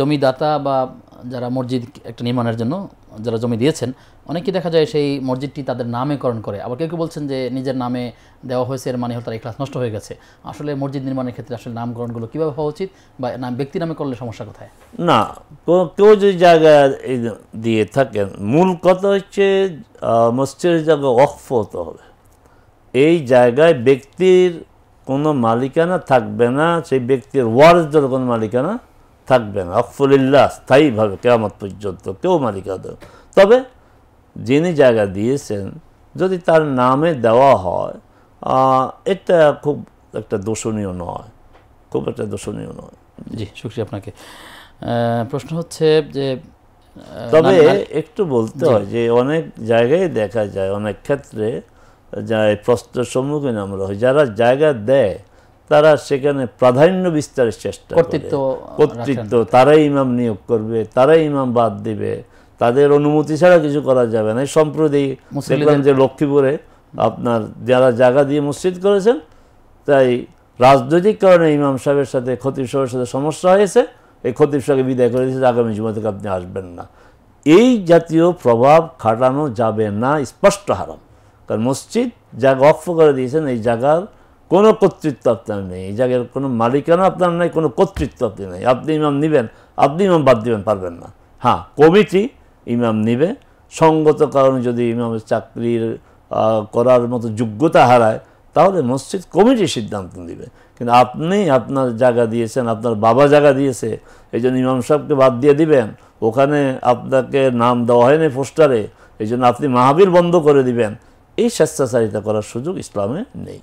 জমিদাতা বা যারা মসজিদ একটা নির্মাণের জন্য যারা জমি দিয়েছেন, অনেকেই দেখা যায় সেই মসজিদটি তাদের নামেকরণ করে। আবার কেউ কেউ বলছেন যে নিজের নামে দেওয়া হয়েছে, এর মানে হলো তার ইখলাস নষ্ট হয়ে গেছে। আসলে মসজিদ নির্মাণের ক্ষেত্রে আসলে নামকরণগুলো কীভাবে হওয়া উচিত, বা নাম ব্যক্তি নামে করলে সমস্যা কোথায়? না, কেউ যদি জায়গা দিয়ে থাকেন, মূল কথা হচ্ছে মসজিদের জায়গা ওয়াকফ হতে হবে। এই জায়গায় ব্যক্তির কোনো মালিকানা থাকবে না, সেই ব্যক্তির ওয়ারিসদের কোনো মালিকানা থাকবে না। ওয়াকফুলিল্লাহ, স্থায়ীভাবে কিয়ামত পর্যন্ত কেউ মালিকানা দেবে। তবে যিনি জায়গা দিয়েছেন যদি তার নামে দেওয়া হয়, এটা খুব একটা দোষণীয় নয়, খুব একটা দোষণীয় নয়। জি, শুকরিয়া আপনাকে। প্রশ্ন হচ্ছে যে তবে একটু বলতে হয় যে অনেক জায়গায় দেখা যায়, অনেক ক্ষেত্রে যায় প্রশ্নের সম্মুখীন আমরা হই, যারা জায়গা দেয় তারা সেখানে প্রাধান্য বিস্তারের চেষ্টা করে, কর্তৃত্ব, তারাই ইমাম নিয়োগ করবে, তারাই ইমাম বাদ দিবে, তাদের অনুমতি ছাড়া কিছু করা যাবে না। সম্প্রতি দেখলাম যে লক্ষ্মীপুরে আপনার যারা জায়গা দিয়ে মসজিদ করেছেন, তাই রাজনৈতিক কারণে ইমাম সাহেবের সাথে খতিব সাহেবের সাথে সমস্যা হয়েছে, এই খতিব সাহেবকে বিদায় করে দিয়েছে, আগামী জুমা থেকে আপনি আসবেন না। এই জাতীয় প্রভাব খাটানো যাবে না, স্পষ্ট হারাম। কারণ মসজিদ জায়গা ওয়াকফ করে দিয়েছেন, এই জায়গার কোনো কর্তৃত্ব আপনার নেই, এই জায়গার কোনো মালিকানা আপনার নেই, কোনো কর্তৃত্ব আপনি নেই। আপনি ইমাম নেবেন, আপনি ইমাম বাদ দিবেন পারবেন না। হ্যাঁ, কমিটি ইমাম নিবে, সঙ্গত কারণে যদি ইমামের চাকরির করার মতো যোগ্যতা হারায় তাহলে মসজিদ কমিটি সিদ্ধান্ত নেবে। কিন্তু আপনি আপনার জায়গা দিয়েছেন, আপনার বাবা জায়গা দিয়েছে, এই জন্য ইমাম সাহেবকে বাদ দিয়ে দিবেন, ওখানে আপনাকে নাম দেওয়া হয়নি পোস্টারে, এই জন্য আপনি মাহফিল বন্ধ করে দিবেন, এই স্বেচ্ছাচারিতা করার সুযোগ ইসলামে নেই।